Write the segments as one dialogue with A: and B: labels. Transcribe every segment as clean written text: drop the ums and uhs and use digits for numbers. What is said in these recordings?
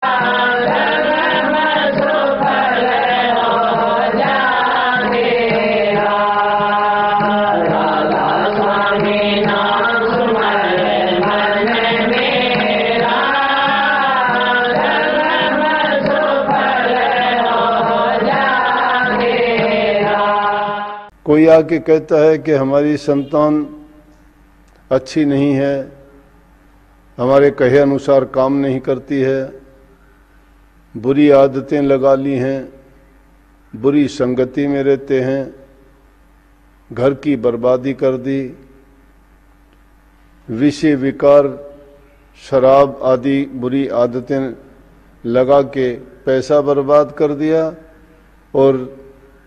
A: कोई आके कहता है कि हमारी संतान अच्छी नहीं है, हमारे कहे अनुसार काम नहीं करती है, बुरी आदतें लगा ली हैं, बुरी संगति में रहते हैं, घर की बर्बादी कर दी, विषय विकार शराब आदि बुरी आदतें लगा के पैसा बर्बाद कर दिया और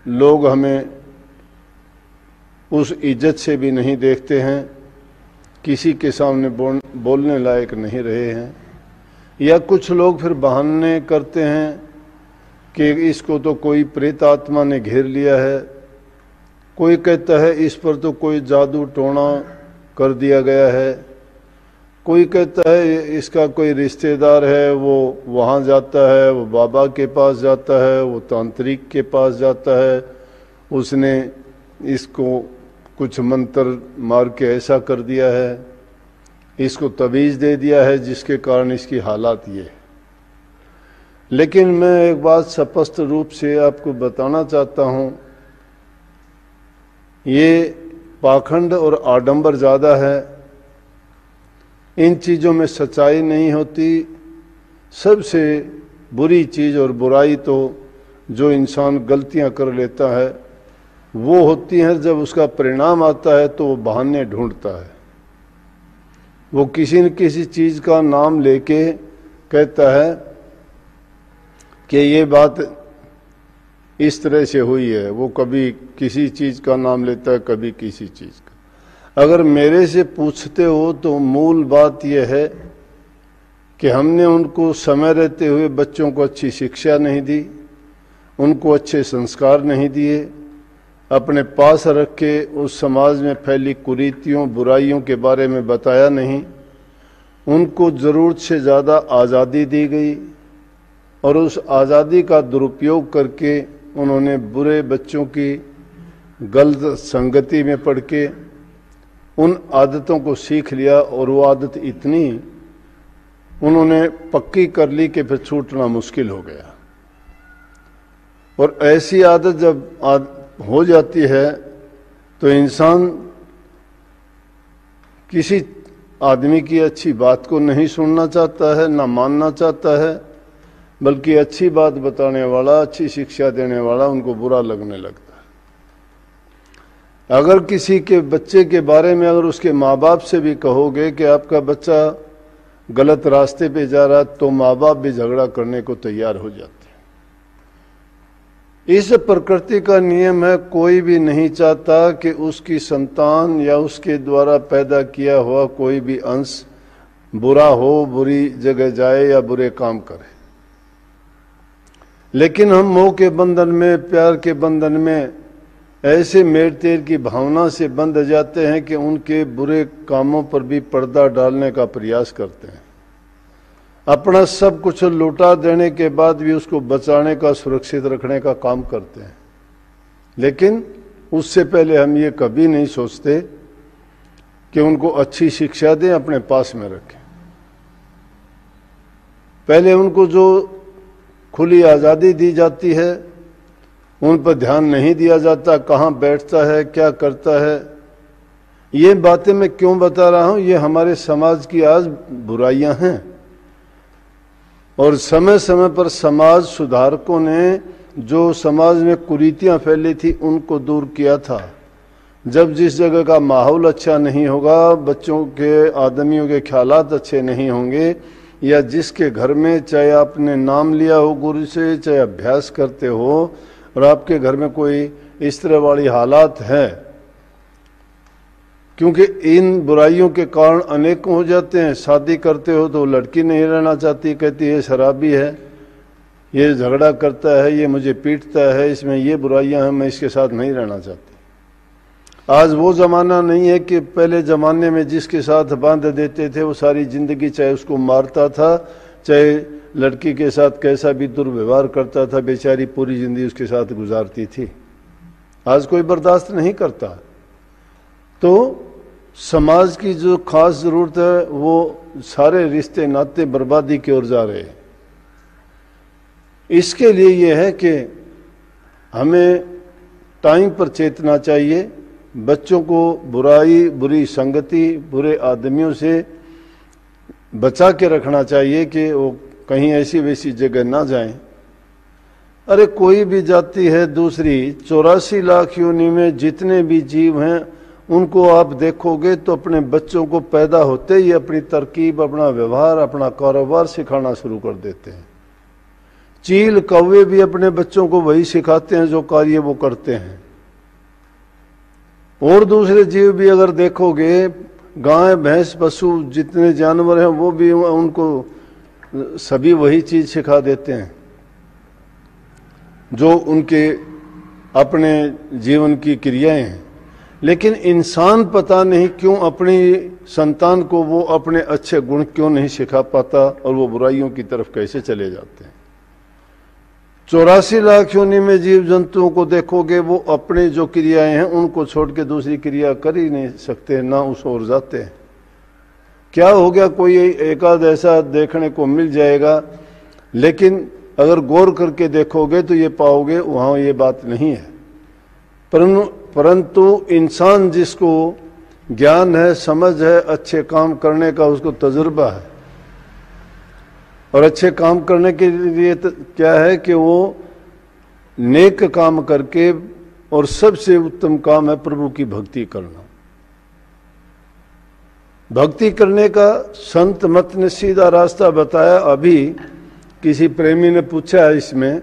A: लोग हमें उस इज्जत से भी नहीं देखते हैं, किसी के सामने बोलने लायक नहीं रहे हैं। या कुछ लोग फिर बहाने करते हैं कि इसको तो कोई प्रेत आत्मा ने घेर लिया है, कोई कहता है इस पर तो कोई जादू टोना कर दिया गया है, कोई कहता है इसका कोई रिश्तेदार है, वो वहाँ जाता है, वो बाबा के पास जाता है, वो तांत्रिक के पास जाता है, उसने इसको कुछ मंत्र मार के ऐसा कर दिया है, इसको तवीज़ दे दिया है जिसके कारण इसकी हालात ये है। लेकिन मैं एक बात स्पष्ट रूप से आपको बताना चाहता हूँ, ये पाखंड और आडंबर ज़्यादा है, इन चीज़ों में सच्चाई नहीं होती। सबसे बुरी चीज़ और बुराई तो जो इंसान गलतियाँ कर लेता है वो होती हैं जब उसका परिणाम आता है तो वो बहाने ढूंढता है, वो किसी न किसी चीज़ का नाम लेके कहता है कि ये बात इस तरह से हुई है, वो कभी किसी चीज़ का नाम लेता है, कभी किसी चीज़ का। अगर मेरे से पूछते हो तो मूल बात यह है कि हमने उनको समय रहते हुए बच्चों को अच्छी शिक्षा नहीं दी, उनको अच्छे संस्कार नहीं दिए, अपने पास रख के उस समाज में फैली कुरीतियों बुराइयों के बारे में बताया नहीं, उनको ज़रूरत से ज़्यादा आज़ादी दी गई और उस आज़ादी का दुरुपयोग करके उन्होंने बुरे बच्चों की गलत संगति में पड़ के उन आदतों को सीख लिया और वो आदत इतनी उन्होंने पक्की कर ली कि फिर छूटना मुश्किल हो गया। और ऐसी आदत जब हो जाती है तो इंसान किसी आदमी की अच्छी बात को नहीं सुनना चाहता है, ना मानना चाहता है, बल्कि अच्छी बात बताने वाला, अच्छी शिक्षा देने वाला उनको बुरा लगने लगता है। अगर किसी के बच्चे के बारे में अगर उसके माँ बाप से भी कहोगे कि आपका बच्चा गलत रास्ते पे जा रहा, तो माँ बाप भी झगड़ा करने को तैयार हो जाते हैं। इस प्रकृति का नियम है, कोई भी नहीं चाहता कि उसकी संतान या उसके द्वारा पैदा किया हुआ कोई भी अंश बुरा हो, बुरी जगह जाए या बुरे काम करे। लेकिन हम मोह के बंधन में, प्यार के बंधन में ऐसे मेर तेर की भावना से बंध जाते हैं कि उनके बुरे कामों पर भी पर्दा डालने का प्रयास करते हैं। अपना सब कुछ लुटा देने के बाद भी उसको बचाने का, सुरक्षित रखने का काम करते हैं। लेकिन उससे पहले हम ये कभी नहीं सोचते कि उनको अच्छी शिक्षा दें, अपने पास में रखें। पहले उनको जो खुली आज़ादी दी जाती है उन पर ध्यान नहीं दिया जाता, कहाँ बैठता है, क्या करता है। ये बातें मैं क्यों बता रहा हूँ, ये हमारे समाज की आज बुराइयां हैं और समय समय पर समाज सुधारकों ने जो समाज में कुरीतियां फैली थी उनको दूर किया था। जब जिस जगह का माहौल अच्छा नहीं होगा, बच्चों के, आदमियों के ख्यालात अच्छे नहीं होंगे, या जिसके घर में चाहे आपने नाम लिया हो गुरु से, चाहे अभ्यास करते हो और आपके घर में कोई इस तरह वाली हालात है, क्योंकि इन बुराइयों के कारण अनेकों हो जाते हैं। शादी करते हो तो लड़की नहीं रहना चाहती, कहती है शराबी है, ये झगड़ा करता है, ये मुझे पीटता है, इसमें ये बुराइयां हैं, मैं इसके साथ नहीं रहना चाहती। आज वो ज़माना नहीं है कि पहले ज़माने में जिसके साथ बांध देते थे वो सारी ज़िंदगी, चाहे उसको मारता था, चाहे लड़की के साथ कैसा भी दुर्व्यवहार करता था, बेचारी पूरी जिंदगी उसके साथ गुजारती थी। आज कोई बर्दाश्त नहीं करता। तो समाज की जो खास जरूरत है वो सारे रिश्ते नाते बर्बादी की ओर जा रहे हैं। इसके लिए ये है कि हमें टाइम पर चेतना चाहिए, बच्चों को बुरी संगति, बुरे आदमियों से बचा के रखना चाहिए कि वो कहीं ऐसी वैसी जगह ना जाएं। अरे कोई भी जाति है दूसरी, 84 लाख योनि में जितने भी जीव हैं उनको आप देखोगे तो अपने बच्चों को पैदा होते ही अपनी तरकीब, अपना व्यवहार, अपना कारोबार सिखाना शुरू कर देते हैं। चील कौवे भी अपने बच्चों को वही सिखाते हैं जो कार्य वो करते हैं। और दूसरे जीव भी अगर देखोगे, गाय भैंस पशु जितने जानवर हैं वो भी उनको सभी वही चीज सिखा देते हैं जो उनके अपने जीवन की क्रियाएं हैं। लेकिन इंसान पता नहीं क्यों अपनी संतान को वो अपने अच्छे गुण क्यों नहीं सिखा पाता और वो बुराइयों की तरफ कैसे चले जाते हैं। 84 लाख योनि में जीव जंतुओं को देखोगे, वो अपने जो क्रियाएं हैं उनको छोड़ के दूसरी क्रिया कर ही नहीं सकते, ना उस ओर जाते हैं। क्या हो गया, कोई एकाध ऐसा देखने को मिल जाएगा, लेकिन अगर गौर करके देखोगे तो ये पाओगे वहां ये बात नहीं है। परंतु इंसान जिसको ज्ञान है, समझ है, अच्छे काम करने का उसको तजुर्बा है, और अच्छे काम करने के लिए क्या है कि वो नेक काम करके, और सबसे उत्तम काम है प्रभु की भक्ति करना। भक्ति करने का संत मत ने सीधा रास्ता बताया। अभी किसी प्रेमी ने पूछा है इसमें,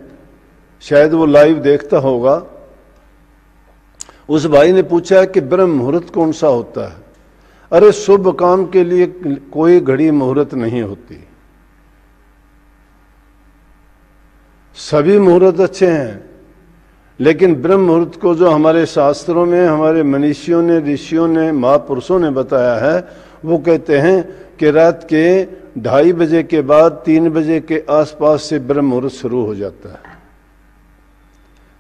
A: शायद वो लाइव देखता होगा, उस भाई ने पूछा है कि ब्रह्म मुहूर्त कौन सा होता है। अरे शुभ काम के लिए कोई घड़ी मुहूर्त नहीं होती, सभी मुहूर्त अच्छे हैं, लेकिन ब्रह्म मुहूर्त को जो हमारे शास्त्रों में हमारे मनीषियों ने, ऋषियों ने, महापुरुषों ने बताया है, वो कहते हैं कि रात के 2:30 बजे के बाद 3 बजे के आसपास से ब्रह्म मुहूर्त शुरू हो जाता है।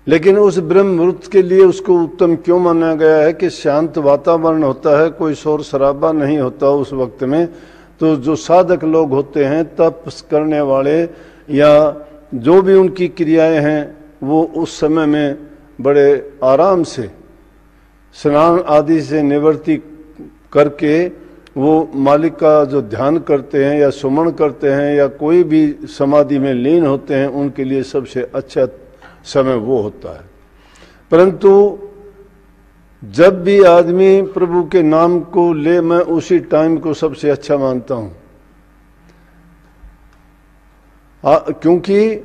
A: लेकिन उस ब्रह्म मुहूर्त के लिए उसको उत्तम क्यों माना गया है कि शांत वातावरण होता है, कोई शोर शराबा नहीं होता उस वक्त में। तो जो साधक लोग होते हैं, तप करने वाले या जो भी उनकी क्रियाएं हैं, वो उस समय में बड़े आराम से स्नान आदि से निवृत्ति करके वो मालिक का जो ध्यान करते हैं या सुमन करते हैं या कोई भी समाधि में लीन होते हैं, उनके लिए सबसे अच्छा समय वो होता है। परंतु जब भी आदमी प्रभु के नाम को ले, मैं उसी टाइम को सबसे अच्छा मानता हूं, क्योंकि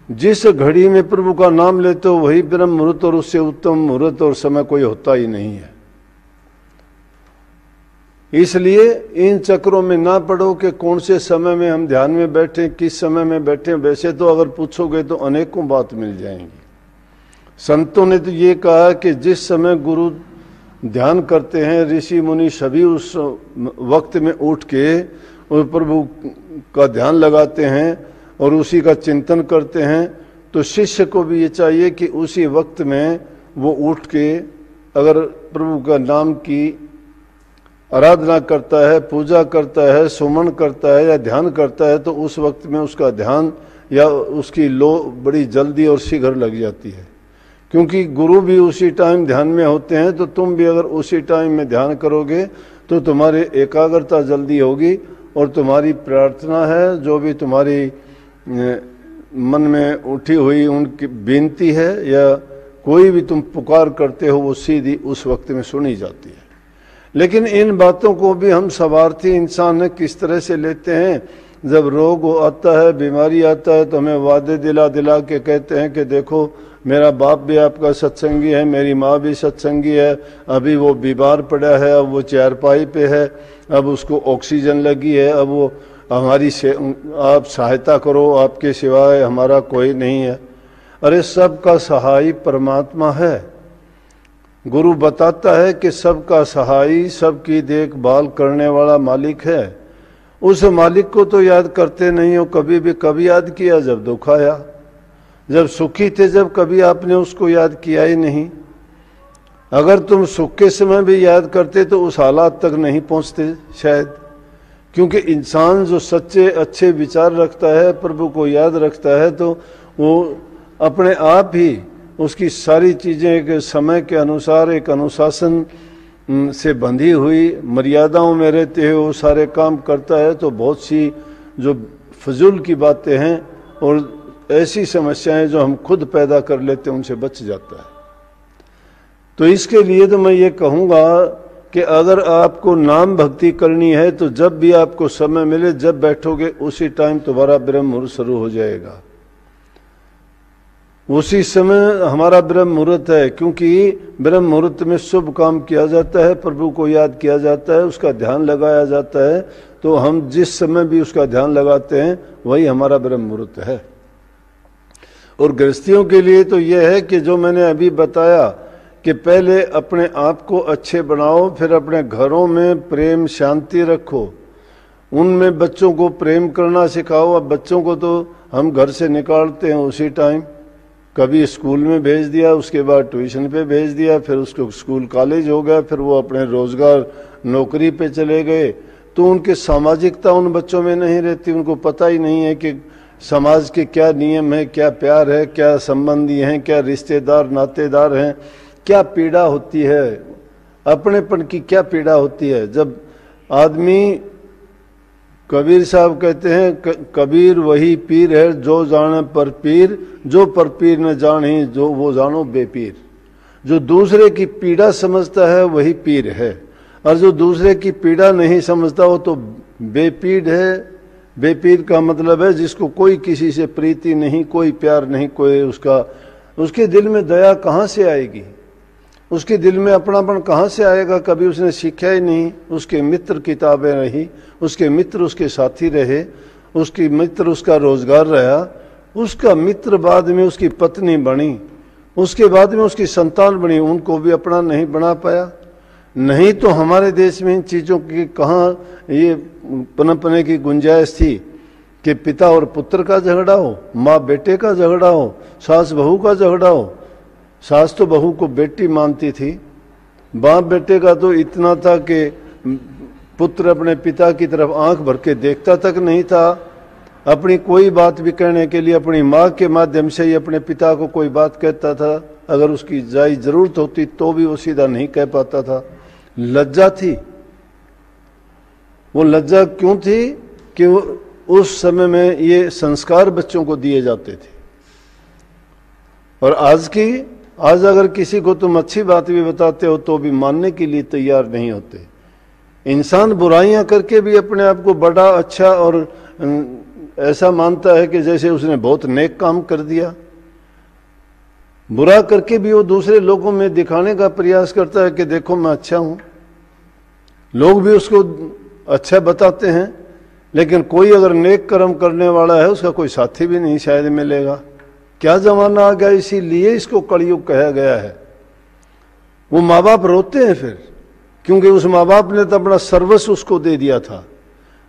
A: जिस घड़ी में प्रभु का नाम लेते हो वही ब्रह्म मुहूर्त, और उससे उत्तम मुहूर्त और समय कोई होता ही नहीं है। इसलिए इन चक्रों में ना पड़ो कि कौन से समय में हम ध्यान में बैठे, किस समय में बैठे। वैसे तो अगर पूछोगे तो अनेकों बात मिल जाएंगी। संतों ने तो ये कहा कि जिस समय गुरु ध्यान करते हैं, ऋषि मुनि सभी उस वक्त में उठ के और प्रभु का ध्यान लगाते हैं और उसी का चिंतन करते हैं, तो शिष्य को भी ये चाहिए कि उसी वक्त में वो उठ के अगर प्रभु का नाम की आराधना करता है, पूजा करता है, सुमन करता है या ध्यान करता है, तो उस वक्त में उसका ध्यान या उसकी लो बड़ी जल्दी और शीघ्र लग जाती है। क्योंकि गुरु भी उसी टाइम ध्यान में होते हैं, तो तुम भी अगर उसी टाइम में ध्यान करोगे तो तुम्हारी एकाग्रता जल्दी होगी, और तुम्हारी प्रार्थना है, जो भी तुम्हारी मन में उठी हुई उनकी विनती है या कोई भी तुम पुकार करते हो, वो सीधी उस वक्त में सुनी जाती है। लेकिन इन बातों को भी हम स्वार्थी इंसान किस तरह से लेते हैं। जब रोग आता है, बीमारी आता है, तो हमें वादे दिला दिला के कहते हैं कि देखो मेरा बाप भी आपका सत्संगी है, मेरी माँ भी सत्संगी है, अभी वो बीमार पड़ा है, अब वो चारपाई पे है, अब उसको ऑक्सीजन लगी है, अब वो हमारी आप सहायता करो, आपके सिवाय हमारा कोई नहीं है। अरे सबका सहाय परमात्मा है। गुरु बताता है कि सबका सहाय, सबकी देखभाल करने वाला मालिक है, उस मालिक को तो याद करते नहीं हो कभी भी। कभी याद किया जब दुख आया, जब सुखी थे जब कभी आपने उसको याद किया ही नहीं। अगर तुम सुख के समय भी याद करते तो उस हालात तक नहीं पहुंचते शायद, क्योंकि इंसान जो सच्चे अच्छे विचार रखता है, प्रभु को याद रखता है, तो वो अपने आप ही उसकी सारी चीजें एक समय के अनुसार एक अनुशासन से बंधी हुई मर्यादाओं में रहते हुए वो सारे काम करता है। तो बहुत सी जो फजूल की बातें हैं और ऐसी समस्याएं जो हम खुद पैदा कर लेते हैं उनसे बच जाता है। तो इसके लिए तो मैं ये कहूँगा कि अगर आपको नाम भक्ति करनी है तो जब भी आपको समय मिले, जब बैठोगे उसी टाइम तुम्हारा ब्रह्म मुहूर्त शुरू हो जाएगा। उसी समय हमारा ब्रह्म मुहूर्त है, क्योंकि ब्रह्म मुहूर्त में शुभ काम किया जाता है, प्रभु को याद किया जाता है, उसका ध्यान लगाया जाता है। तो हम जिस समय भी उसका ध्यान लगाते हैं वही हमारा ब्रह्म मुहूर्त है। और गृहस्थियों के लिए तो यह है कि जो मैंने अभी बताया कि पहले अपने आप को अच्छे बनाओ, फिर अपने घरों में प्रेम शांति रखो, उनमें बच्चों को प्रेम करना सिखाओ। अब बच्चों को तो हम घर से निकालते हैं उसी टाइम, कभी स्कूल में भेज दिया, उसके बाद ट्यूशन पे भेज दिया, फिर उसको स्कूल कॉलेज हो गया, फिर वो अपने रोजगार नौकरी पे चले गए। तो उनकी सामाजिकता उन बच्चों में नहीं रहती, उनको पता ही नहीं है कि समाज के क्या नियम है, क्या प्यार है, क्या संबंधी हैं, क्या रिश्तेदार नातेदार हैं, क्या पीड़ा होती है, अपनेपन की क्या पीड़ा होती है। जब आदमी, कबीर साहब कहते हैं, कबीर वही पीर है जो जाने पर पीर, जो पर पीर न जाने जो वो जानो बेपीर। जो दूसरे की पीड़ा समझता है वही पीर है, और जो दूसरे की पीड़ा नहीं समझता वो तो बेपीर है। बेपीर का मतलब है जिसको कोई किसी से प्रीति नहीं, कोई प्यार नहीं, कोई उसके दिल में दया कहाँ से आएगी, उसके दिल में अपनापन कहाँ से आएगा। कभी उसने सीखा ही नहीं। उसके मित्र किताबें रही, उसके मित्र उसके साथी रहे, उसकी मित्र उसका रोजगार रहा, उसका मित्र बाद में उसकी पत्नी बनी, उसके बाद में उसकी संतान बनी, उनको भी अपना नहीं बना पाया। नहीं तो हमारे देश में इन चीज़ों की कहाँ ये पनपने की गुंजाइश थी कि पिता और पुत्र का झगड़ा हो, माँ बेटे का झगड़ा हो, सास बहू का झगड़ा हो। सास तो बहू को बेटी मानती थी, बाप बेटे का तो इतना था कि पुत्र अपने पिता की तरफ आंख भर के देखता तक नहीं था। अपनी कोई बात भी कहने के लिए अपनी माँ के माध्यम से ही अपने पिता को कोई बात कहता था, अगर उसकी जाई जरूरत होती तो भी वो सीधा नहीं कह पाता था। लज्जा थी। वो लज्जा क्यों थी कि उस समय में ये संस्कार बच्चों को दिए जाते थे। और आज अगर किसी को तुम अच्छी बात भी बताते हो तो भी मानने के लिए तैयार नहीं होते। इंसान बुराइयां करके भी अपने आप को बड़ा अच्छा और ऐसा मानता है कि जैसे उसने बहुत नेक काम कर दिया। बुरा करके भी वो दूसरे लोगों में दिखाने का प्रयास करता है कि देखो मैं अच्छा हूं। लोग भी उसको अच्छा बताते हैं, लेकिन कोई अगर नेक कर्म करने वाला है उसका कोई साथी भी नहीं शायद मिलेगा। क्या जमाना आ गया, इसीलिए इसको कलयुग कहा गया है। वो माँ बाप रोते हैं फिर, क्योंकि उस माँ बाप ने तो अपना सर्वस्व उसको दे दिया था।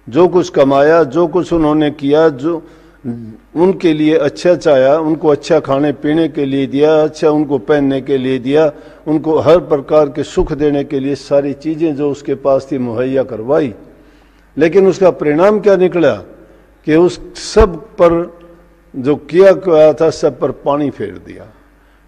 A: जो कुछ कमाया, जो कुछ उन्होंने किया, जो उनके लिए अच्छा चाहा, उनको अच्छा खाने पीने के लिए दिया, अच्छा उनको पहनने के लिए दिया, उनको हर प्रकार के सुख देने के लिए सारी चीज़ें जो उसके पास थी मुहैया करवाई। लेकिन उसका परिणाम क्या निकला कि उस सब पर जो किया गया था सब पर पानी फेर दिया,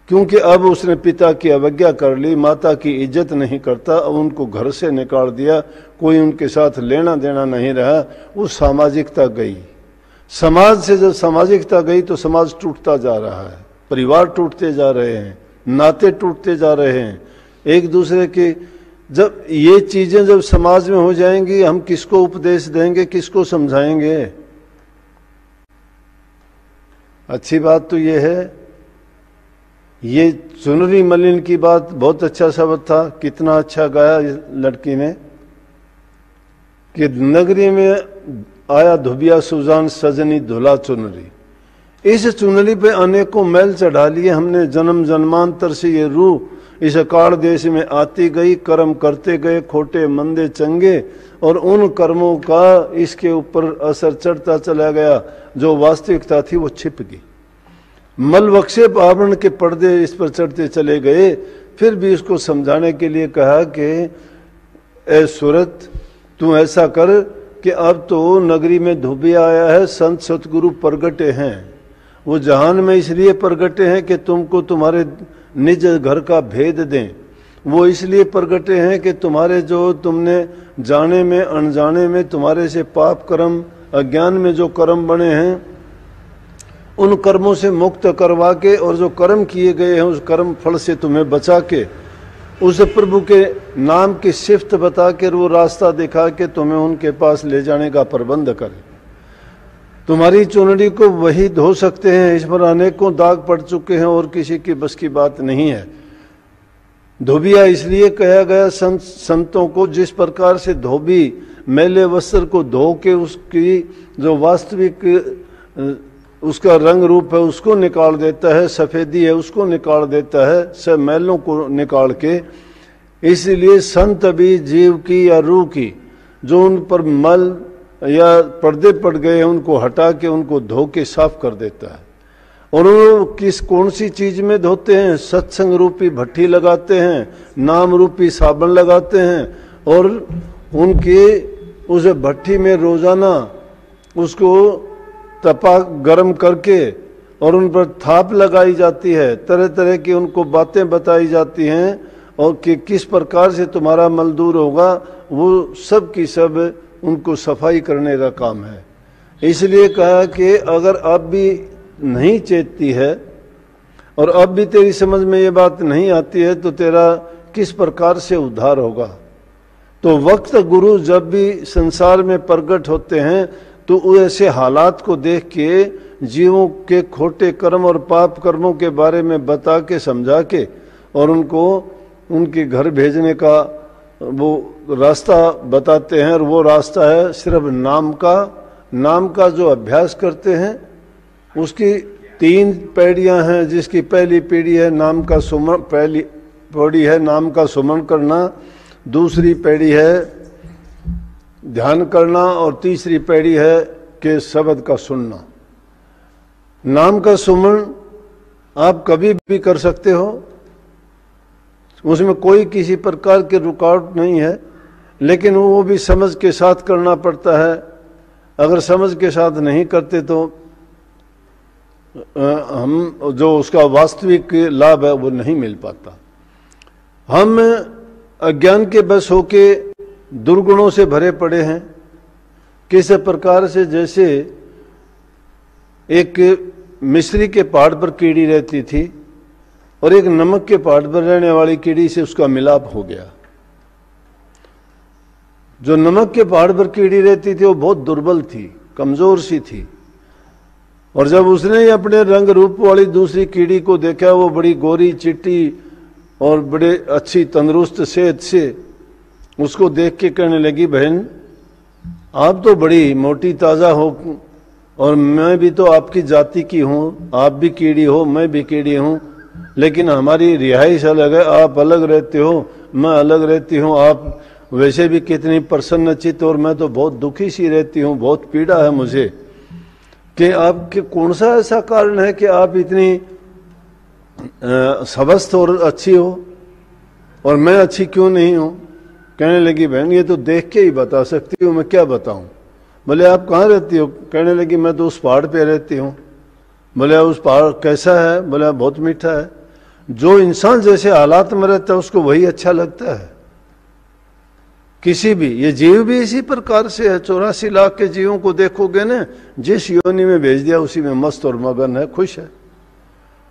A: क्योंकि अब उसने पिता की अवज्ञा कर ली, माता की इज्जत नहीं करता, अब उनको घर से निकाल दिया, कोई उनके साथ लेना देना नहीं रहा। वो सामाजिकता गई। समाज से जब सामाजिकता गई तो समाज टूटता जा रहा है, परिवार टूटते जा रहे हैं, नाते टूटते जा रहे हैं एक दूसरे के। जब ये चीजें जब समाज में हो जाएंगी, हम किसको उपदेश देंगे, किसको समझाएंगे। अच्छी बात तो ये है, ये चुनरी मलिन की बात बहुत अच्छा शब्द था, कितना अच्छा गाया लड़की ने कि नगरी में आया धुबिया सुजान सजनी धुला चुनरी। इस चुनरी पे अनेकों मैल चढ़ा लिए हमने, जन्म जन्मांतर से ये रूह इस अकाल देश में आती गई, कर्म करते गए, खोटे मंदे चंगे, और उन कर्मों का इसके ऊपर असर चढ़ता चला गया, जो वास्तविकता थी वो छिप गई। मल वक्षेप आवरण के पर्दे इस पर चढ़ते चले गए। फिर भी इसको समझाने के लिए कहा कि ए सूरत, तू ऐसा कर कि अब तो नगरी में धोबिया आया है, संत सतगुरु प्रगटे हैं। वो जहान में इसलिए प्रगटे हैं कि तुमको तुम्हारे निज घर का भेद दें। वो इसलिए प्रगटे हैं कि तुम्हारे जो तुमने जाने में अनजाने में तुम्हारे से पाप कर्म, अज्ञान में जो कर्म बने हैं, उन कर्मों से मुक्त करवा के, और जो कर्म किए गए हैं उस कर्म फल से तुम्हें बचा के, उस प्रभु के नाम की सिफ्त बता के, वो रास्ता दिखा के तुम्हें उनके पास ले जाने का प्रबंध करे। तुम्हारी चुनरी को वही धो सकते हैं, इस पर अनेकों दाग पड़ चुके हैं और किसी की बस की बात नहीं है। धोबिया इसलिए कहा गया संतों को, जिस प्रकार से धोबी मैले वस्त्र को धो के उसकी जो वास्तविक उसका रंग रूप है उसको निकाल देता है, सफेदी है उसको निकाल देता है, सब मैलों को निकाल के। इसलिए संत भी जीव की या रूह की जो उन पर मल या पर्दे पड़ गए हैं उनको हटा के उनको धो के साफ कर देता है। और वो कौन सी चीज में धोते हैं? सत्संग रूपी भट्टी लगाते हैं, नाम रूपी साबुन लगाते हैं, और उनके उस भट्टी में रोजाना उसको तपा गर्म करके और उन पर थाप लगाई जाती है, तरह तरह की उनको बातें बताई जाती हैं, और कि किस प्रकार से तुम्हारा मल दूर होगा, वो सब की सब उनको सफाई करने का काम है। इसलिए कहा कि अगर अब भी नहीं चेतती है और अब भी तेरी समझ में ये बात नहीं आती है तो तेरा किस प्रकार से उद्धार होगा। तो वक्त गुरु जब भी संसार में प्रकट होते हैं तो ऐसे हालात को देख के जीवों के खोटे कर्म और पाप कर्मों के बारे में बता के समझा के और उनको उनके घर भेजने का वो रास्ता बताते हैं। और वो रास्ता है सिर्फ नाम का जो अभ्यास करते हैं। उसकी 3 पीढ़ियां हैं, जिसकी पहली पीढ़ी है नाम का सुमन, पहली पीढ़ी है नाम का सुमन करना, दूसरी पीढ़ी है ध्यान करना, और तीसरी पीढ़ी है कि शब्द का सुनना। नाम का सुमन आप कभी भी कर सकते हो, उसमें कोई किसी प्रकार की रुकावट नहीं है, लेकिन वो भी समझ के साथ करना पड़ता है। अगर समझ के साथ नहीं करते तो हम जो उसका वास्तविक लाभ है वो नहीं मिल पाता। हम अज्ञान के बस होके दुर्गुणों से भरे पड़े हैं। किस प्रकार से? जैसे एक मिस्री के पहाड़ पर कीड़ी रहती थी और एक नमक के पहाड़ पर रहने वाली कीड़ी से उसका मिलाप हो गया। जो नमक के पहाड़ पर कीड़ी रहती थी वो बहुत दुर्बल थी, कमजोर सी थी, और जब उसने अपने रंग रूप वाली दूसरी कीड़ी को देखा, वो बड़ी गोरी चिट्टी और बड़े अच्छी तंदुरुस्त सेहत से, उसको देख के कहने लगी, बहन आप तो बड़ी मोटी ताज़ा हो और मैं भी तो आपकी जाति की हूँ, आप भी कीड़ी हो मैं भी कीड़ी हूँ, लेकिन हमारी रिहाइश अलग है, आप अलग रहते हो मैं अलग रहती हूँ, आप वैसे भी कितनी प्रसन्नचित और मैं तो बहुत दुखी सी रहती हूँ, बहुत पीड़ा है मुझे, कि आपके कौन सा ऐसा कारण है कि आप इतनी स्वस्थ और अच्छी हो और मैं अच्छी क्यों नहीं हूँ? कहने लगी, बहन ये तो देख के ही बता सकती हूँ, मैं क्या बताऊँ। बोले आप कहाँ रहती हो? कहने लगी, मैं तो उस पहाड़ पे रहती हूँ। बोले उस पहाड़ कैसा है? बोले बहुत मीठा है। जो इंसान जैसे हालात में रहता है उसको वही अच्छा लगता है। किसी भी, ये जीव भी इसी प्रकार से है। 84 लाख के जीवों को देखोगे ना, जिस योनि में भेज दिया उसी में मस्त और मगन है, खुश है।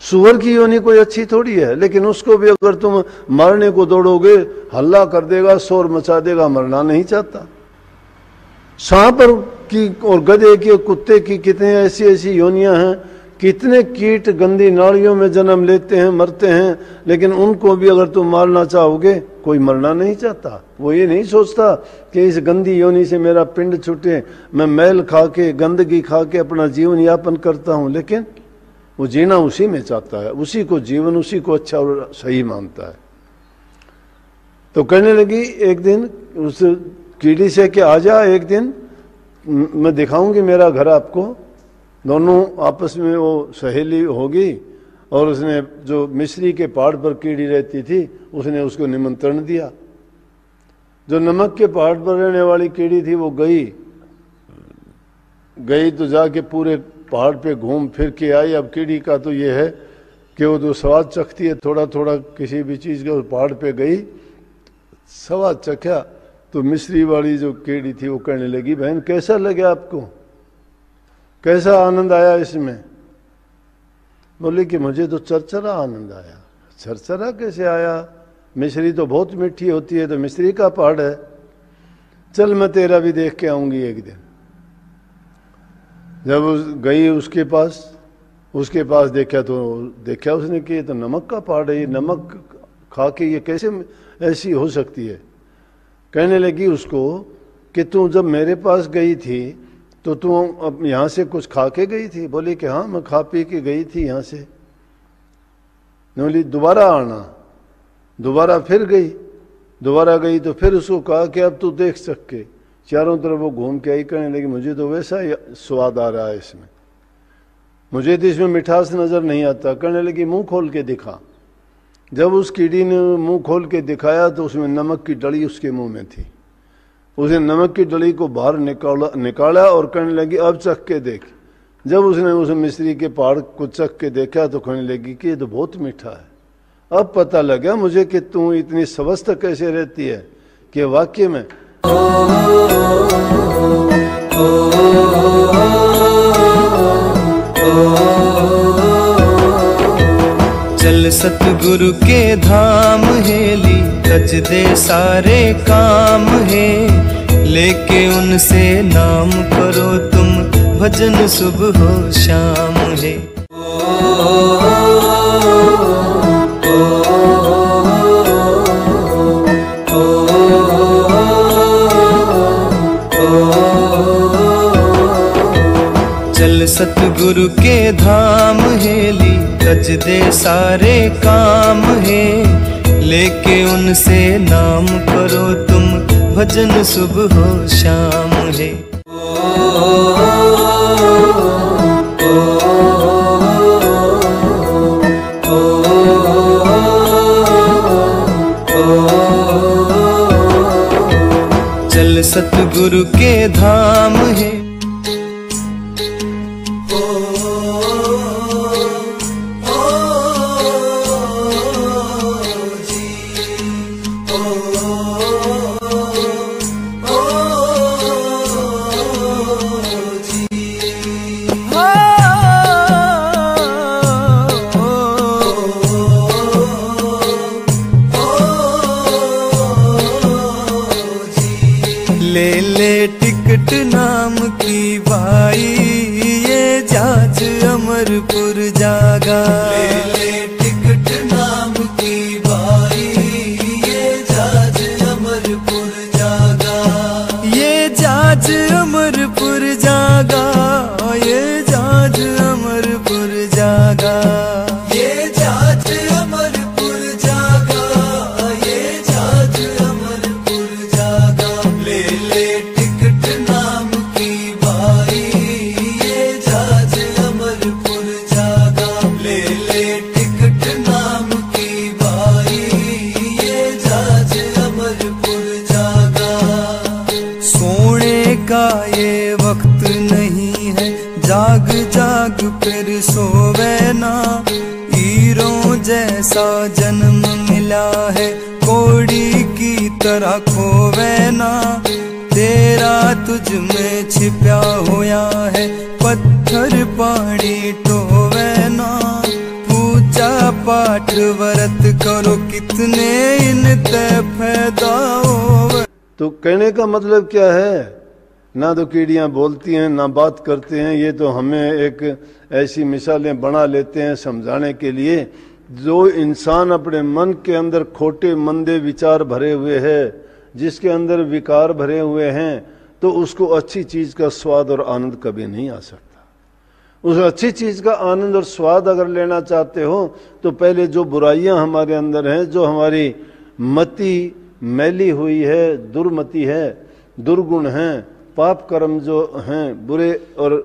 A: सुअर की योनि कोई अच्छी थोड़ी है, लेकिन उसको भी अगर तुम मारने को दौड़ोगे हल्ला कर देगा, शोर मचा देगा, मरना नहीं चाहता। सांप की और गधे की और कुत्ते की कितनी ऐसी ऐसी योनियां हैं, कितने कीट गंदी नालियों में जन्म लेते हैं, मरते हैं, लेकिन उनको भी अगर तुम मारना चाहोगे कोई मरना नहीं चाहता। वो ये नहीं सोचता कि इस गंदी योनि से मेरा पिंड छूटे, मैं मैल खा के गंदगी खा के अपना जीवन यापन करता हूँ, लेकिन वो जीना उसी में चाहता है, उसी को जीवन उसी को अच्छा और सही मानता है। तो कहने लगी एक दिन उस कीड़ी से कि आजा एक दिन मैं दिखाऊंगी मेरा घर आपको। दोनों आपस में वो सहेली होगी और उसने जो मिस्री के पहाड़ पर कीड़ी रहती थी उसने उसको निमंत्रण दिया। जो नमक के पहाड़ पर रहने वाली कीड़ी थी वो गई तो जाके पूरे पहाड़ पे घूम फिर के आई। अब कीड़ी का तो ये है कि वो जो स्वाद चखती है थोड़ा थोड़ा किसी भी चीज़ का, उस पहाड़ पे गई स्वाद चखा तो मिस्री वाली जो कीड़ी थी वो कहने लगी बहन कैसा लगे आपको, कैसा आनंद आया इसमें। बोले कि मुझे तो चरचरा आनंद आया। चरचरा कैसे आया, मिश्री तो बहुत मीठी होती है, तो मिश्री का पहाड़ है, चल मैं तेरा भी देख के आऊंगी एक दिन। जब गई उसके पास देखा उसने कि ये तो नमक का पहाड़ है, ये नमक खा के ये कैसे ऐसी हो सकती है। कहने लगी उसको कि तू जब मेरे पास गई थी तो तू अब यहाँ से कुछ खा के गई थी। बोली कि हाँ मैं खा पी के गई थी यहाँ से। बोली दोबारा आना। दोबारा फिर गई तो फिर उसको कहा कि अब तू देख सके। चारों तरफ वो घूम के आई, कहने लगी मुझे तो वैसा ही स्वाद आ रहा है इसमें, मुझे तो इसमें मिठास नजर नहीं आता। कहने लगी मुंह खोल के दिखा। जब उस कीड़ी ने मुंह खोल के दिखाया तो उसमें नमक की डली उसके मुंह में थी। उसने नमक की डली को बाहर निकाला और कहने लगी अब चख के देख। जब उसने उस मिस्री के पहाड़ को चख के देखा तो कहने लगी कि ये तो बहुत मीठा है। अब पता लगा मुझे कि तू इतनी स्वस्थ कैसे रहती है कि वाकई में
B: चल सतगुरु के धाम हेली तज दे सारे काम है, लेके उनसे नाम करो तुम भजन सुबह हो शाम है। चल सतगुरु के धाम हेली तज दे सारे काम है, लेके उनसे नाम करो तुम भजन सुबह हो शाम है। चल सतगुरु के धाम है। ले ले टिकट नाम की भाई ये जहाज अमरपुर जागा। ले ले टिकट नाम की भाई ये जहाज अमरपुर जागा। ये जहाज अमरपुर जागा, ये जहाज अमरपुर जागा। ये जहाज अमरपुर जागा, ये जहाज अमरपुर जागा। ले ले टिकट नाम की भाई ये जहाज अमरपुर जागा। ले ले टिकट नाम की भाई ये जहाज अमरपुर जागा। सोने का ये वक्त नहीं है, जाग जाग फिर सोवे ना। हीरों जैसा जन्म मिला है, कोड़ी की तरह खोवे ना। तेरा तुझ में छिपा होया है, पत्थर पानी टोवे ना। पूजा पाठ व्रत करो कितने इनते फायदा होवे।
A: तो कहने का मतलब क्या है, ना तो कीड़ियाँ बोलती हैं ना बात करते हैं। ये तो हमें एक ऐसी मिसालें बना लेते हैं समझाने के लिए। जो इंसान अपने मन के अंदर खोटे मंदे विचार भरे हुए हैं, जिसके अंदर विकार भरे हुए हैं, तो उसको अच्छी चीज का स्वाद और आनंद कभी नहीं आ सकता। उस अच्छी चीज का आनंद और स्वाद अगर लेना चाहते हो तो पहले जो बुराइयां हमारे अंदर हैं, जो हमारी मति मैली हुई है, दुर्मति है, दुर्गुण हैं, पाप कर्म जो हैं, बुरे और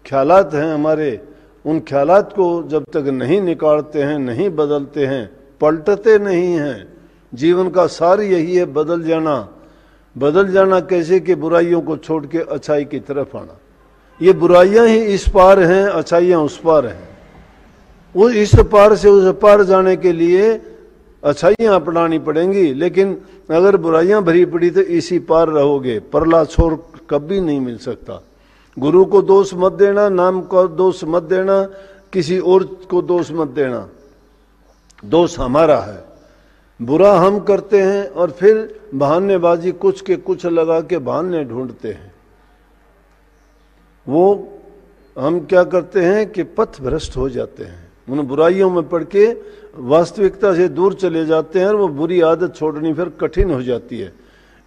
A: ख्यालात हैं हमारे, उन ख्यालात को जब तक नहीं निकालते हैं, नहीं बदलते हैं, पलटते नहीं हैं। जीवन का सार यही है, बदल जाना। बदल जाना कैसे? कि बुराइयों को छोड़ के अच्छाई की तरफ आना। ये बुराइयां ही इस पार हैं, अच्छाइयां उस पार हैं। वो इस पार से उस पार जाने के लिए अच्छाइयां अपनानी पड़ेंगी, लेकिन अगर बुराइयां भरी पड़ी तो इसी पार रहोगे, परला छोर कभी नहीं मिल सकता। गुरु को दोष मत देना, नाम को दोष मत देना, किसी और को दोष मत देना। दोष हमारा है, बुरा हम करते हैं और फिर बहानेबाजी कुछ के कुछ लगा के बहाने ढूंढते हैं। वो हम क्या करते हैं कि पथ भ्रष्ट हो जाते हैं, उन बुराइयों में पड़ के वास्तविकता से दूर चले जाते हैं और वो बुरी आदत छोड़नी फिर कठिन हो जाती है।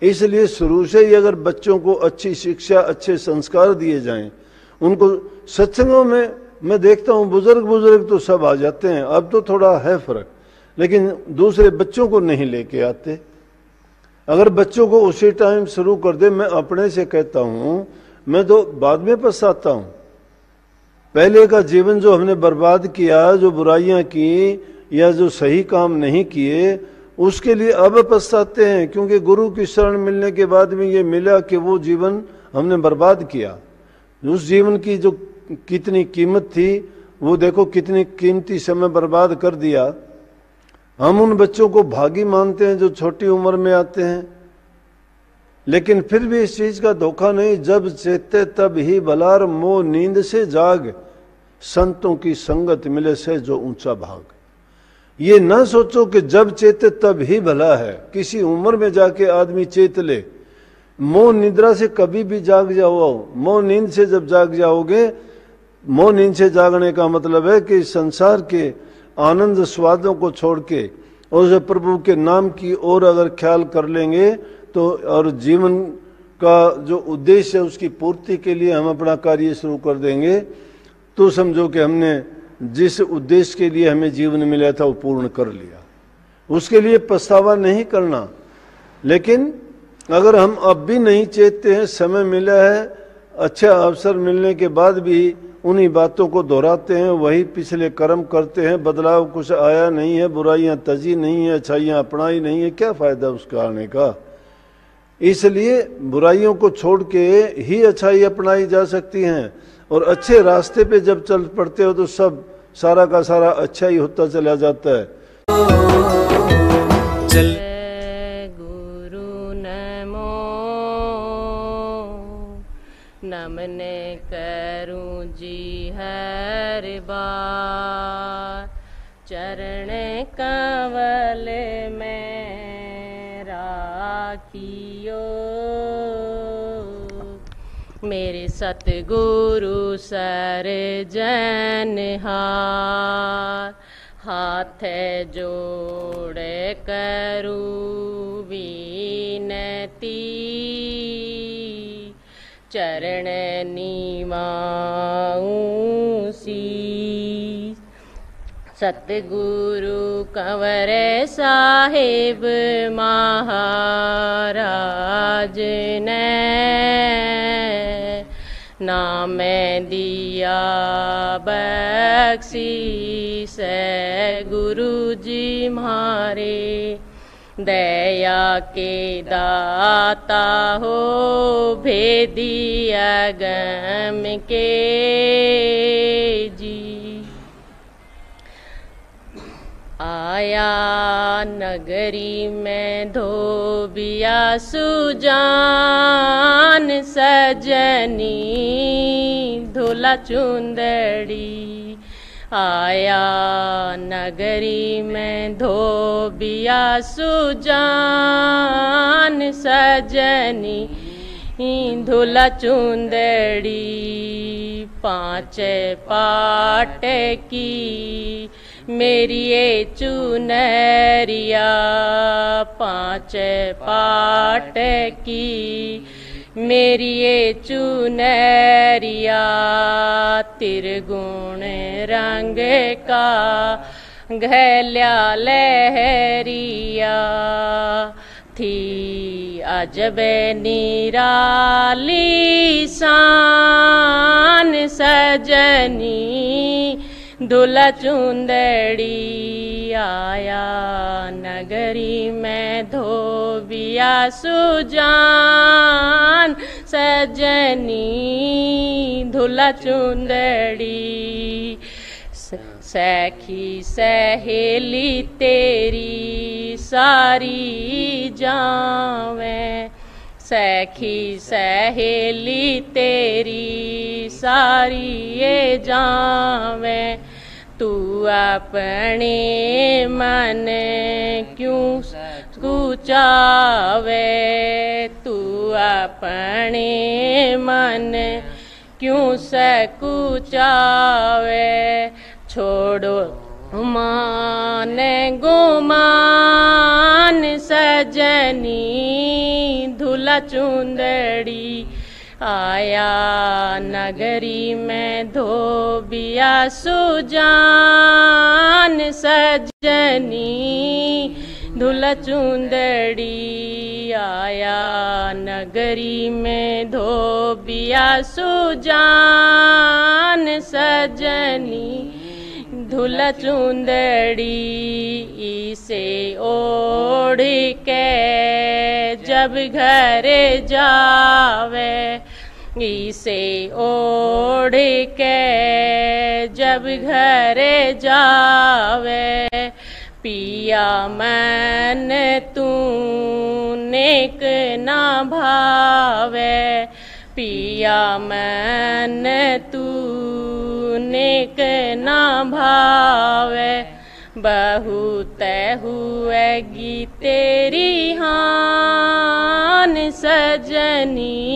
A: इसलिए शुरू से ही अगर बच्चों को अच्छी शिक्षा, अच्छे संस्कार दिए जाएं, उनको सत्संगों में मैं देखता हूँ बुजुर्ग तो सब आ जाते हैं, अब तो थोड़ा है फर्क, लेकिन दूसरे बच्चों को नहीं लेके आते। अगर बच्चों को उसी टाइम शुरू कर दे, मैं अपने से कहता हूँ, मैं तो बाद में पछताता हूँ। पहले का जीवन जो हमने बर्बाद किया, जो बुराइयां की या जो सही काम नहीं किए, उसके लिए अब पछताते हैं, क्योंकि गुरु की शरण मिलने के बाद में ये मिला कि वो जीवन हमने बर्बाद किया। उस जीवन की जो कितनी कीमत थी, वो देखो कितनी कीमती समय बर्बाद कर दिया। हम उन बच्चों को भागी मानते हैं जो छोटी उम्र में आते हैं, लेकिन फिर भी इस चीज का धोखा नहीं। जब चेते तब ही बलार, मोह नींद से जाग, संतों की संगत मिले से जो ऊंचा भाग। ये ना सोचो कि जब चेते तब ही भला है, किसी उम्र में जाके आदमी चेत ले। मोह निद्रा से कभी भी जाग जाओ, मोह नींद से जब जाग जाओगे, मोह नींद से जागने का मतलब है कि संसार के आनंद स्वादों को छोड़ के और प्रभु के नाम की ओर अगर ख्याल कर लेंगे तो, और जीवन का जो उद्देश्य है उसकी पूर्ति के लिए हम अपना कार्य शुरू कर देंगे, तो समझो कि हमने जिस उद्देश्य के लिए हमें जीवन मिला था वो पूर्ण कर लिया। उसके लिए पछतावा नहीं करना। लेकिन अगर हम अब भी नहीं चेतते हैं, समय मिला है, अच्छा अवसर मिलने के बाद भी उन्हीं बातों को दोहराते हैं, वही पिछले कर्म करते हैं, बदलाव कुछ आया नहीं है, बुराइयां तजी नहीं है, अच्छाइयां अपनाई नहीं है, क्या फायदा उसका आने का। इसलिए बुराइयों को छोड़ के ही अच्छाई अपनाई जा सकती हैं, और अच्छे रास्ते पे जब चल पड़ते हो तो सब सारा का सारा अच्छा ही होता चला जाता है।
C: चल गुरु नमो नमने करूं जी हर बार, चरण कमल में राखियो मेरे सतगुरु सर जनहार। हाथ जोड़े करूं विनती, चरण निवाऊं सीस। सतगुरु कंवर साहिब महाराज ने नाम दिया बख्शीश, गुरु जी म्हारे दया के दाता हो, भेदी अगम के जी। आया नगरी में धोबिया सुजान, सजनी धुला चुंदड़ी। आया नगरी में धोबिया सुजान, सजनी धुला चुंदड़ी। पांच पाट की मेरी ये चुनरिया, पांच पाट की मेरी ये चुनरिया। तिरगुण रंग का घल्या लहरिया, मीठी अजबे निराली शान सजनी दुल्हा चुंदड़ी आया नगरी में धोबिया सुजान सजनी दुल्हा चुंदड़ी सखी सहेली तेरी सारी जावे सखी सहेली तेरी सारी ये जावे तू अपने मन क्यों कुचावे तू अपने मन क्यों सकुचावे छोड़ो मान गुमान सजनी दुल्हा चुंदड़ी आया नगरी में धोबिया सुजान सजनी दुल्हा चुंदड़ी आया नगरी में धोबिया सुजान सजनी दुल्हा चुंदड़ी इसे ओढ़ के जब घर जावे इसे ओढ़ के जब घर जावे पिया मन तू नेक ना भावे पिया मन तू नेक ना भावे बहुत हुएगी तेरी हान सजनी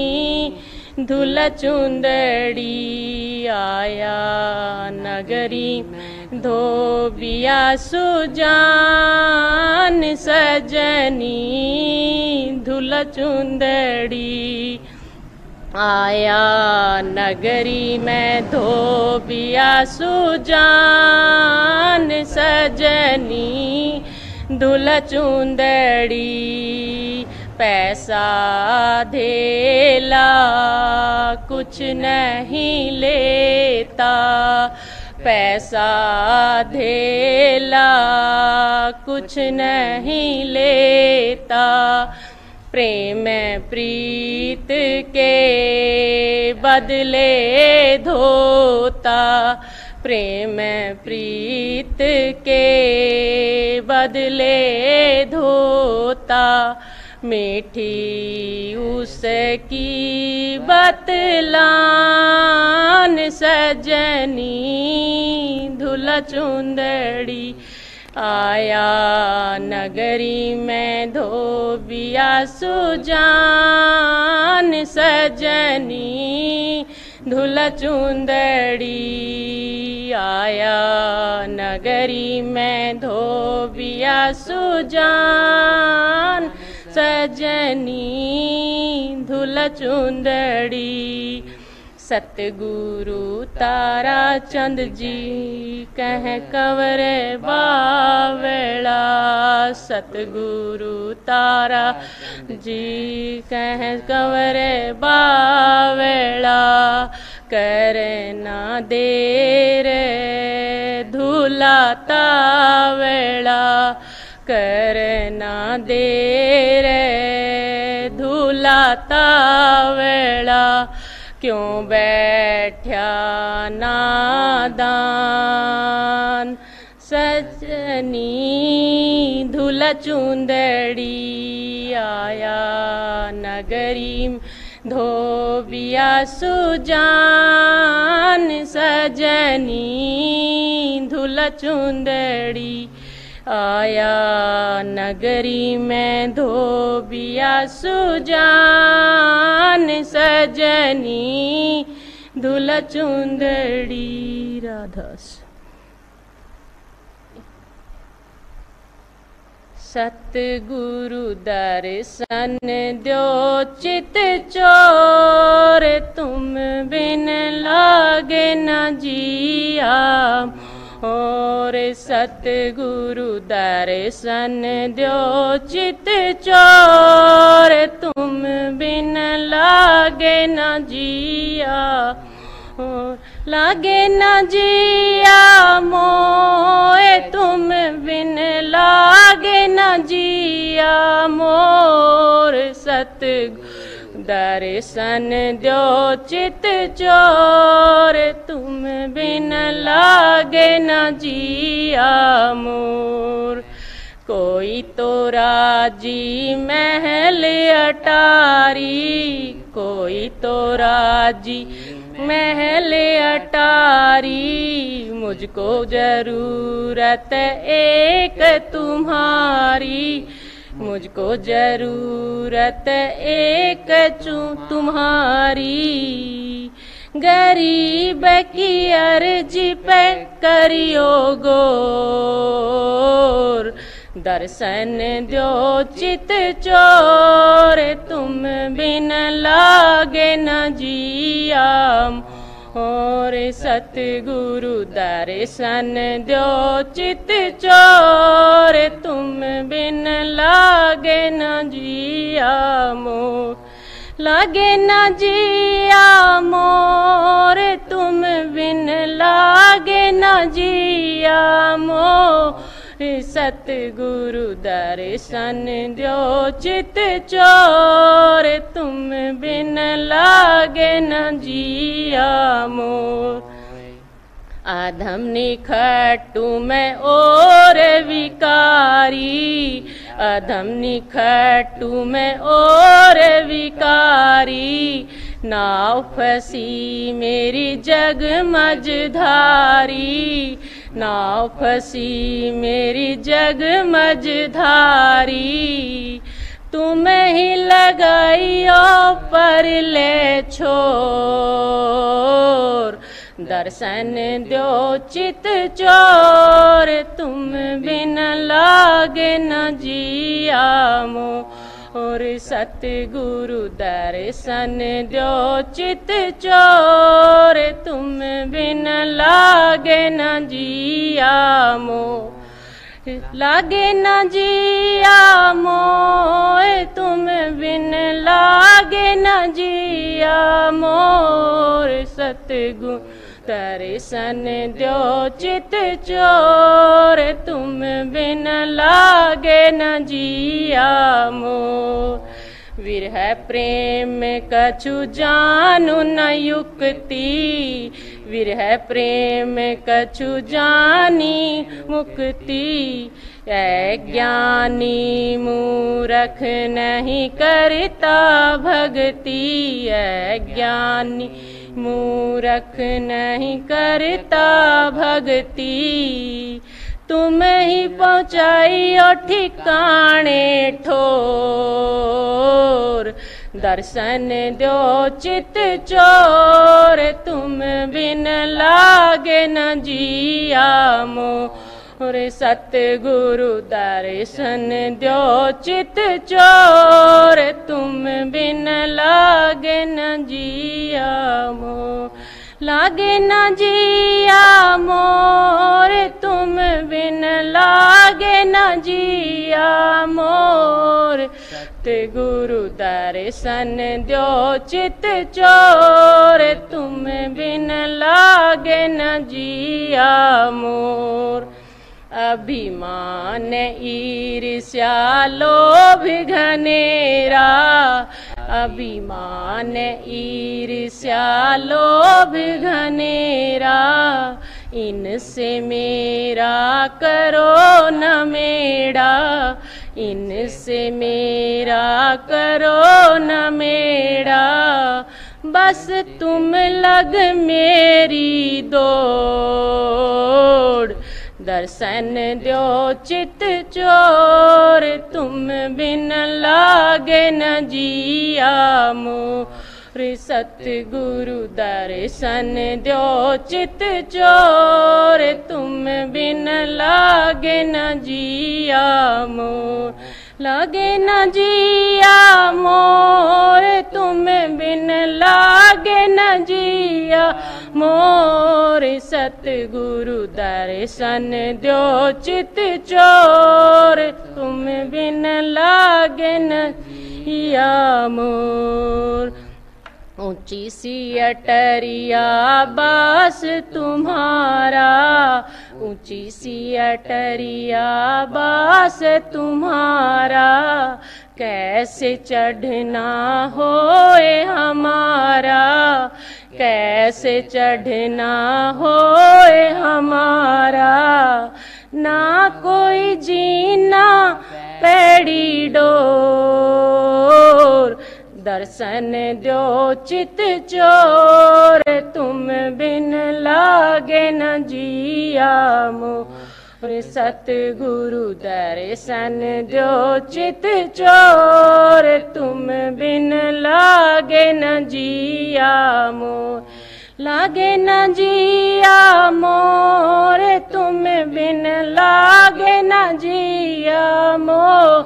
C: दुल्हा चुंदड़ी आया नगरी धोबिया सुजान सजनी दुल्हा चुंदड़ी आया नगरी में धोबिया सुजान सजनी दुल्हा चुंदड़ी पैसा धेला कुछ नहीं लेता पैसा धेला कुछ नहीं लेता प्रेम प्रीत के बदले धोता प्रेम प्रीत के बदले धोता मीठी उसकी बतलान सजनी दुल्हा चुंदड़ी आया नगरी में धोबिया सुजान सजनी दुल्हा चुंदड़ी आया नगरी में धोबिया सुजान सजनी दुल्हा चुंदड़ी सतगुरु तारा चंद जी कह कवरे बावेला सतगुरु तारा जी कह कवरे बावेला करे ना देर धूला तावेला करे ना देर धूला तावेला क्यों बैठा नादान सजनी दुल्हा चुंदड़ी आया नगरी धोबिया सुजान सजनी दुल्हा चुंदड़ी आया नगरी में धोबिया सुजान सजनी दुल्हा चुंदड़ी राधास सतगुरु दर्शन दो चित चोर तुम बिन लागे न जिया और सतगुरु दर्शन द्यो चित चोर तुम बिन लागे न जिया लागे न जिया मोए तुम बिन लागे न जिया मोर सतगुरु दर्शन द्यो चित चोर तुम बिन लागे न जिया मोर कोई तो राजी महल अटारी कोई तो राजी महल अटारी मुझको जरूरत एक तुम्हारी मुझको जरूरत एक तुम्हारी गरीब की अर्जी पे करियो गौर दर्शन द्यो चित चोर तुम बिन लागे न जिया और सतगुरु दर्शन द्यो चित चोर तुम बिन लागे न जिया मोर लागे न जिया मोर तुम बिन लागे न जिया मोर सतगुरु दर्शन द्यो चित चोर तुम बिन लागे न जिया मोर अधम निखटू में और विकारी अधम निखटू में और विकारी नाव फसी मेरी जग मझधारी नाव फसी मेरी जग मझधारी तुम्हें ही लगाइयो पर ले छोर दर्शन द्यो चित चोर तुम बिन लागे न जिया मोर सतगुरु दर्शन द्यो चित चोर तुम बिन लागे न जिया मोर लागे न जिया मोर तुम बिन लागे न जिया मोर सतगुरु दर्शन द्यो चित चोर तुम बिन लागे न जिया मोर विरह प्रेम कछु जानू न युक्ति विरह प्रेम कछु जानी मुक्ति ज्ञानी मूरख नहीं करता भक्ति ज्ञानी मूरख नहीं करता भक्ति तुम ही पहुँचाइयो ठिकाने ठोर दर्शन द्यो चित चोर तुम बिन लागे न जिया मोर सतगुरु दर्शन द्यो चित चोर तुम बिन लागे न जिया मोर लागे न जिया मोर तुम बिन लागे न जिया मोर सतगुरु दर्शन द्यो चित चोर तुम बिन लागे न जिया मोर अभिमान ईर्ष्या लोभ घनेरा अभिमान ईर्ष्या लोभ घनेरा इनसे मेरा करो न मेरा इनसे मेरा करो न मेरा बस तुम लग मेरी दौड़ दर्शन द्यो चित चोर तुम बिन लागे न जिया मोर सतगुरु दर्शन द्यो चित चोर तुम बिन लागे न जिया मोर लागे न जिया मोर तुम बिन लागे न जिया मोर सतगुरु दर्शन द्यो चित चोर तुम बिन लागे न जिया मोर। ऊंची सी अटरिया बास तुम्हारा, ऊंची सी अटरिया बास तुम्हारा, कैसे चढ़ना होए हमारा, कैसे चढ़ना होए हमारा। ना कोई जीना पैड़ी डोर, दर्शन द्यो चित चोर तुम बिन लागे न जिया मोर। सतगुरु दर्शन द्यो चित चोर तुम बिन लागे न जिया मोर। लागे न जिया मोर तुम बिन लागे न जिया मोर।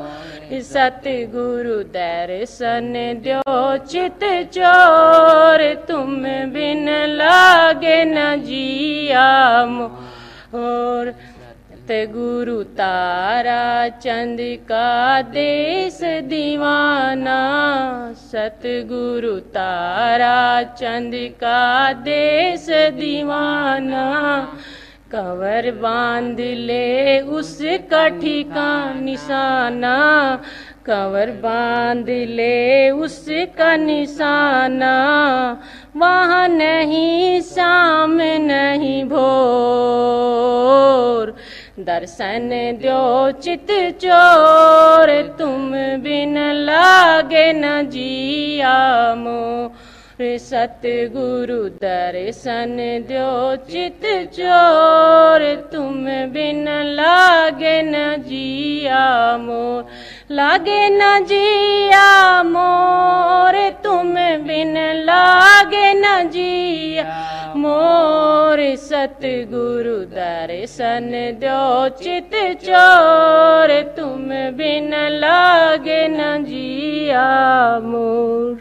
C: सतगुरु दर्शन द्यो चित चोर तुम बिन लागे न जिया मोर। गुरु तारा चंद का देश दीवाना, सतगुरु तारा चंद का देश दीवाना, कवर बांध ले उसका ठिकाना निशाना, कवर बांध ले उसका निशाना। वहाँ नहीं शाम नहीं भोर, दर्शन द्यो चित चोर तुम बिन लागे न जिया मोर। सतगुरु दर्शन द्यो चित चोर तुम बिन लागे न जिया मोर। लागे न जिया मोर तुम बिन लागे न जिया मोर। सतगुरु दर्शन द्यो चित चोर तुम बिन लागे न जिया मोर।